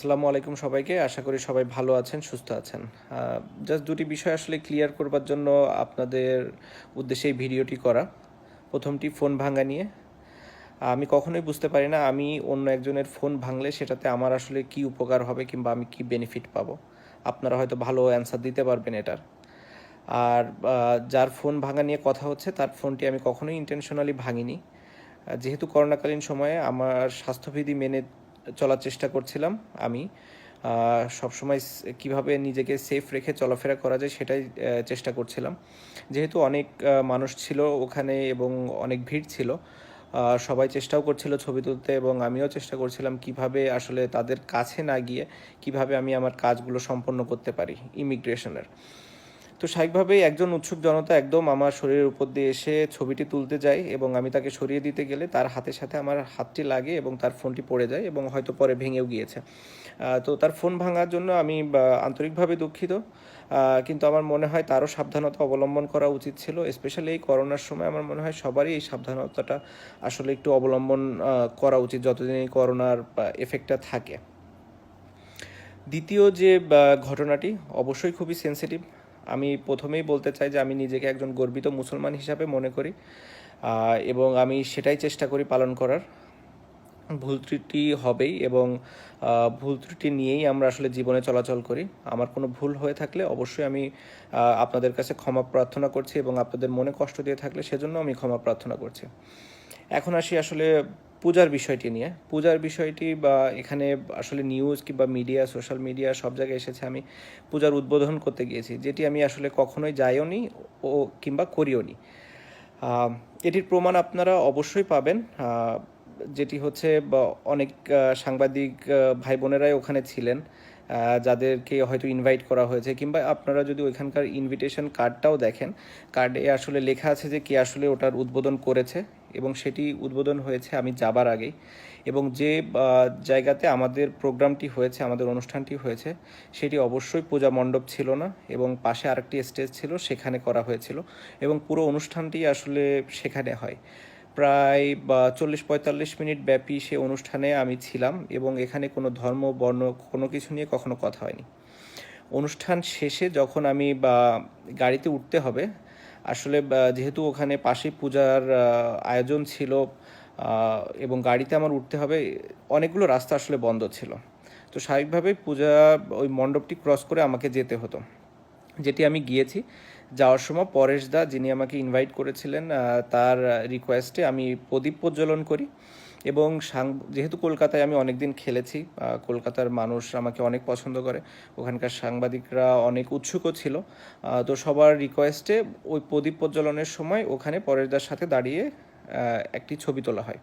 আসসালামু আলাইকুম সবাইকে। আশা করি সবাই ভালো আছেন, সুস্থ আছেন। জাস্ট দুটি বিষয় আসলে ক্লিয়ার করবার জন্য আপনাদের উদ্দেশ্যে এই ভিডিওটি করা। প্রথমটি ফোন ভাঙা নিয়ে। আমি কখনোই বুঝতে পারি না আমি অন্য একজনের ফোন ভাঙলে সেটাতে আমার আসলে কী উপকার হবে কিংবা আমি কী বেনিফিট পাবো। আপনারা হয়তো ভালো অ্যান্সার দিতে পারবেন এটার। আর যার ফোন ভাঙা নিয়ে কথা হচ্ছে তার ফোনটি আমি কখনোই ইন্টেনশনালি ভাঙিনি। যেহেতু করোনাকালীন সময়ে আমার স্বাস্থ্যবিধি মেনে চলার চেষ্টা করছিলাম আমি সবসময় কীভাবে নিজেকে সেফ রেখে চলাফেরা করা যায় সেটাই চেষ্টা করছিলাম। যেহেতু অনেক মানুষ ছিল ওখানে এবং অনেক ভিড় ছিল, সবাই চেষ্টাও করছিল ছবি তুলতে এবং আমিও চেষ্টা করছিলাম কিভাবে আসলে তাদের কাছে না গিয়ে কিভাবে আমি আমার কাজগুলো সম্পন্ন করতে পারি ইমিগ্রেশনের। তো স্বাভাবিকভাবেই একজন উৎসুক জনতা একদম আমার শরীরের উপর দিয়ে এসে ছবিটি তুলতে যায় এবং আমি তাকে সরিয়ে দিতে গেলে তার হাতের সাথে আমার হাতটি লাগে এবং তার ফোনটি পড়ে যায় এবং হয়তো পরে ভেঙেও গিয়েছে। তো তার ফোন ভাঙার জন্য আমি আন্তরিকভাবে দুঃখিত। কিন্তু আমার মনে হয় তারও সাবধানতা অবলম্বন করা উচিত ছিল। স্পেশালি এই করোনার সময় আমার মনে হয় সবারই এই সাবধানতাটা আসলে একটু অবলম্বন করা উচিত যতদিন এই করোনার এফেক্টটা থাকে। দ্বিতীয় যে ঘটনাটি অবশ্যই খুবই সেন্সিটিভ। আমি প্রথমেই বলতে চাই যে আমি নিজেকে একজন গর্বিত মুসলমান হিসাবে মনে করি এবং আমি সেটাই চেষ্টা করি পালন করার। ভুল ত্রুটি হবেই এবং ভুল ত্রুটি নিয়েই আমরা আসলে জীবনে চলাচল করি। আমার কোনো ভুল হয়ে থাকলে অবশ্যই আমি আপনাদের কাছে ক্ষমা প্রার্থনা করছি এবং আপনাদের মনে কষ্ট দিয়ে থাকলে সেজন্য আমি ক্ষমা প্রার্থনা করছি। এখন আসি আসলে পূজার বিষয়টি নিয়ে। পূজার বিষয়টি বা এখানে আসলে নিউজ কিংবা মিডিয়া, সোশ্যাল মিডিয়া সব জায়গায় এসেছে আমি পূজার উদ্বোধন করতে গিয়েছি, যেটি আমি আসলে কখনোই যাইও নি ও কিংবা করিও নি। এটির প্রমাণ আপনারা অবশ্যই পাবেন, যেটি হচ্ছে অনেক সাংবাদিক ভাই বোনেরাই ওখানে ছিলেন, যাদেরকে হয়তো ইনভাইট করা হয়েছে কিংবা আপনারা যদি ওইখানকার ইনভিটেশন কার্ডটাও দেখেন, কার্ডে আসলে লেখা আছে যে কে আসলে ওটার উদ্বোধন করেছে এবং সেটি উদ্বোধন হয়েছে আমি যাবার আগেই। এবং যে জায়গাতে আমাদের প্রোগ্রামটি হয়েছে, আমাদের অনুষ্ঠানটি হয়েছে, সেটি অবশ্যই পূজা মণ্ডপ ছিল না এবং পাশে আরেকটি স্টেজ ছিল, সেখানে করা হয়েছিল এবং পুরো অনুষ্ঠানটি আসলে সেখানে হয়। প্রায় 40-45 মিনিট ব্যাপী সে অনুষ্ঠানে আমি ছিলাম এবং এখানে কোনো ধর্ম, বর্ণ কোনো কিছু নিয়ে কখনো কথা হয়নি। অনুষ্ঠান শেষে যখন আমি গাড়িতে উঠতে হবে, আসলে যেহেতু ওখানে পাশেই পূজার আয়োজন ছিল এবং গাড়িতে আমার উঠতে হবে, অনেকগুলো রাস্তা আসলে বন্ধ ছিল। তো স্বাভাবিকভাবেই পূজা ওই মণ্ডপটি ক্রস করে আমাকে যেতে হতো, যেটি আমি গিয়েছি। যাওয়ার সময় পরেশ দা, যিনি আমাকে ইনভাইট করেছিলেন, তার রিকোয়েস্টে আমি প্রদীপ প্রজ্বলন করি এবং যেহেতু কলকাতায় আমি অনেক দিন খেলেছি, কলকাতার মানুষ আমাকে অনেক পছন্দ করে, ওখানকার সাংবাদিকরা অনেক উৎসুকও ছিল। তো সবার রিকোয়েস্টে ওই প্রদীপ প্রজ্বলনের সময় ওখানে পরেশদার সাথে দাঁড়িয়ে একটি ছবি তোলা হয়।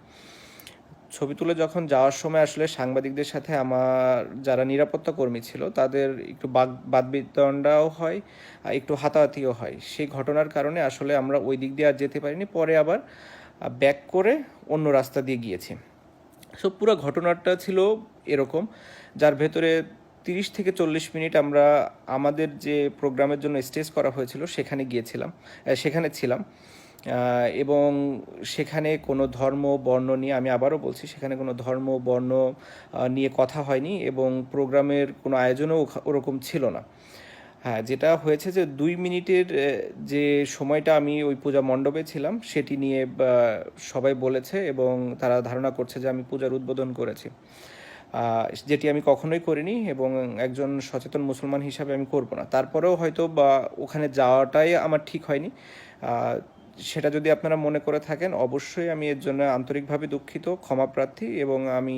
ছবি তুলে যখন যাওয়ার সময় আসলে সাংবাদিকদের সাথে আমার যারা নিরাপত্তা কর্মী ছিল তাদের একটু বাদবিতণ্ডাও হয়, একটু হাতাহাতিও হয়। সেই ঘটনার কারণে আসলে আমরা ওই দিক দিয়ে আর যেতে পারিনি, পরে আবার ব্যাক করে অন্য রাস্তা দিয়ে গিয়েছি। সো পুরো ঘটনাটা ছিল এরকম, যার ভেতরে 30 থেকে 40 মিনিট আমরা আমাদের যে প্রোগ্রামের জন্য স্টেজ করা হয়েছিল সেখানে ছিলাম এবং সেখানে কোনো ধর্ম, বর্ণ নিয়ে, আমি আবারও বলছি, সেখানে কোনো ধর্ম, বর্ণ নিয়ে কথা হয়নি এবং প্রোগ্রামের কোনো আয়োজনও ওরকম ছিল না। হ্যাঁ, যেটা হয়েছে যে 2 মিনিটের যে সময়টা আমি ওই পূজা মণ্ডপে ছিলাম সেটি নিয়ে সবাই বলেছে এবং তারা ধারণা করছে যে আমি পূজার উদ্বোধন করেছি, যেটি আমি কখনোই করিনি এবং একজন সচেতন মুসলমান হিসাবে আমি করব না। তারপরেও হয়তো ওখানে যাওয়াটাই আমার ঠিক হয়নি। সেটা যদি আপনারা মনে করে থাকেন, অবশ্যই আমি এর জন্য আন্তরিকভাবে দুঃখিত, ক্ষমাপ্রার্থী এবং আমি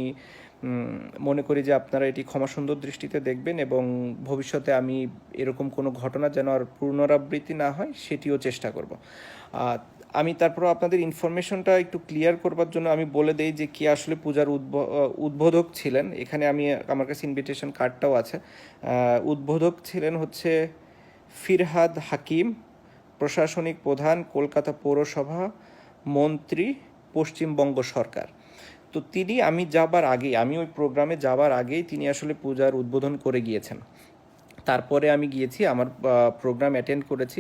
মনে করি যে আপনারা এটি ক্ষমাসুন্দর দৃষ্টিতে দেখবেন এবং ভবিষ্যতে আমি এরকম কোনো ঘটনা যেন আর পুনরাবৃত্তি না হয় সেটিও চেষ্টা করব। আমি তারপর আপনাদের ইনফরমেশনটা একটু ক্লিয়ার করবার জন্য আমি বলে দেই যে কি আসলে পূজার উদ্বোধক ছিলেন। এখানে আমার কাছে ইনভিটেশন কার্ডটাও আছে। উদ্বোধক ছিলেন হচ্ছে ফিরহাদ হাকিম, প্রশাসনিক প্রধান, কলকাতা পৌরসভা, মন্ত্রী, পশ্চিমবঙ্গ সরকার। তো আমি ওই প্রোগ্রামে যাবার আগেই তিনি আসলে পূজার উদ্বোধন করে গিয়েছেন। তারপরে আমি গিয়েছি, আমার প্রোগ্রাম অ্যাটেন্ড করেছি।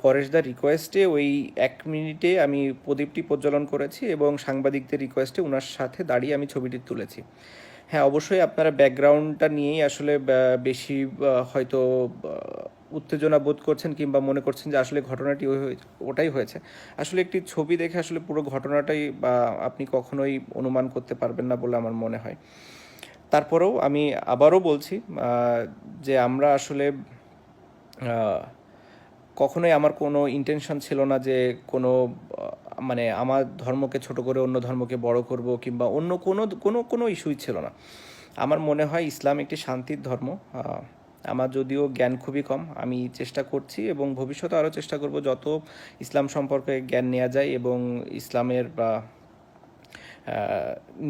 পরেশদার রিকোয়েস্টে ওই 1 মিনিটে আমি প্রদীপটি প্রজ্বলন করেছি এবং সাংবাদিকদের রিকোয়েস্টে ওনার সাথে দাঁড়িয়ে আমি ছবিটি তুলেছি। হ্যাঁ, অবশ্যই আপনারা ব্যাকগ্রাউন্ডটা নিয়েই আসলে বেশি হয়তো উত্তেজনা বোধ করছেন কিংবা মনে করছেন যে আসলে ঘটনাটি ওটাই হয়েছে। আসলে একটি ছবি দেখে আসলে পুরো ঘটনাটাই আপনি কখনোই অনুমান করতে পারবেন না বলে আমার মনে হয়। তারপরেও আমি আবারও বলছি যে আমরা আসলে কখনোই আমার কোনো ইন্টেনশন ছিল না যে কোনো মানে আমার ধর্মকে ছোট করে অন্য ধর্মকে বড় করব কিংবা অন্য কোনো কোনো কোনো ইস্যুই ছিল না। আমার মনে হয় ইসলাম একটি শান্তির ধর্ম। আমার যদিও জ্ঞান খুবই কম, আমি চেষ্টা করছি এবং ভবিষ্যতে আরও চেষ্টা করব যত ইসলাম সম্পর্কে জ্ঞান নেওয়া যায় এবং ইসলামের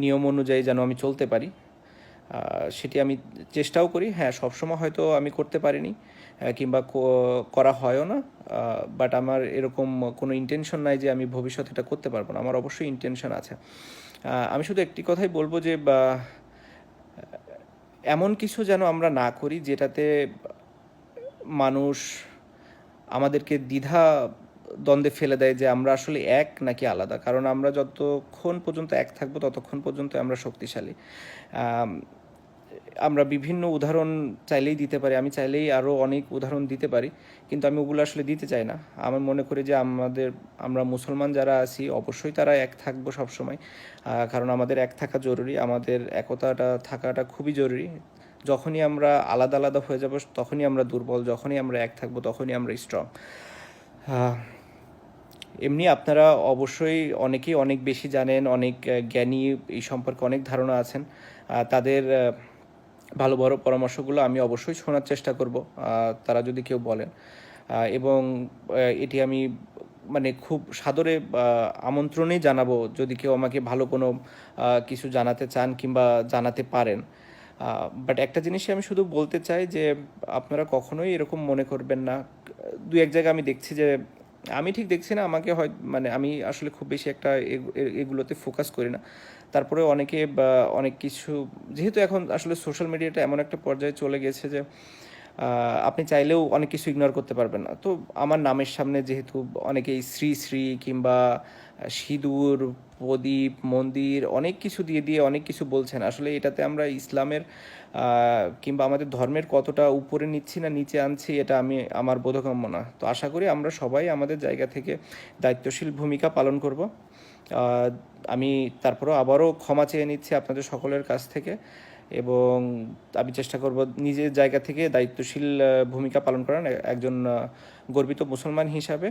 নিয়ম অনুযায়ী যেন আমি চলতে পারি, সেটি আমি চেষ্টাও করি। হ্যাঁ, সবসময় হয়তো আমি করতে পারিনি কিংবা করা হয়ও না, বাট আমার এরকম কোনো ইন্টেনশন নাই যে আমি ভবিষ্যতে এটা করতে পারবো না। আমার অবশ্যই ইন্টেনশন আছে। আমি শুধু একটি কথাই বলবো যে এমন কিছু যেন আমরা না করি যেটাতে মানুষ আমাদেরকে দ্বিধা দ্বন্দ্বে ফেলে দেয় যে আমরা আসলে এক নাকি আলাদা। কারণ আমরা যতক্ষণ পর্যন্ত এক থাকবো ততক্ষণ পর্যন্ত আমরা শক্তিশালী। আমরা বিভিন্ন উদাহরণ চাইলেই দিতে পারি, আমি চাইলেই আরও অনেক উদাহরণ দিতে পারি, কিন্তু আমি ওগুলো আসলে দিতে চাই না। আমার মনে করি যে আমরা মুসলমান যারা আছি অবশ্যই তারা এক থাকবো সবসময়, কারণ আমাদের এক থাকা জরুরি, আমাদের একতাটা থাকাটা খুবই জরুরি। যখনই আমরা আলাদা আলাদা হয়ে যাব তখনই আমরা দুর্বল, যখনই আমরা এক থাকবো তখনই আমরা স্ট্রং। এমনি আপনারা অবশ্যই অনেকেই অনেক বেশি জানেন, অনেক জ্ঞানী, এই সম্পর্কে অনেক ধারণা আছেন। তাদের ভালো বড় পরামর্শগুলো আমি অবশ্যই শোনার চেষ্টা করব, তারা যদি কেউ বলেন। এবং এটি আমি মানে খুব সাদরে আমন্ত্রণই জানাবো যদি কেউ আমাকে ভালো কোনো কিছু জানাতে চান কিংবা জানাতে পারেন। বাট একটা জিনিসই আমি শুধু বলতে চাই যে আপনারা কখনোই এরকম মনে করবেন না। দু এক জায়গায় আমি দেখছি যে আমি ঠিক দেখছি না, আমাকে হয় মানে আমি আসলে খুব বেশি একটা এগুলোতে ফোকাস করি না। তারপরে অনেকে অনেক কিছু, যেহেতু এখন আসলে সোশ্যাল মিডিয়াটা এমন একটা পর্যায়ে চলে গেছে যে আপনি চাইলেও অনেক কিছু ইগনোর করতে পারবেন না। তো আমার নামের সামনে যেহেতু অনেকেই শ্রী শ্রী কিংবা সিঁদুর, প্রদীপ, মন্দির অনেক কিছু দিয়ে দিয়ে অনেক কিছু বলছেন, আসলে এটাতে আমরা ইসলামের কিংবা আমাদের ধর্মের কতটা উপরে নিচ্ছি না নিচে আনছি এটা আমার বোধগম্য না। তো আশা করি আমরা সবাই আমাদের জায়গা থেকে দায়িত্বশীল ভূমিকা পালন করব। আমি তারপরেও আবারও ক্ষমা চেয়ে নিচ্ছি আপনাদের সকলের কাছ থেকে এবং আমি চেষ্টা করব নিজের জায়গা থেকে দায়িত্বশীল ভূমিকা পালন করার, একজন গর্বিত মুসলমান হিসাবে।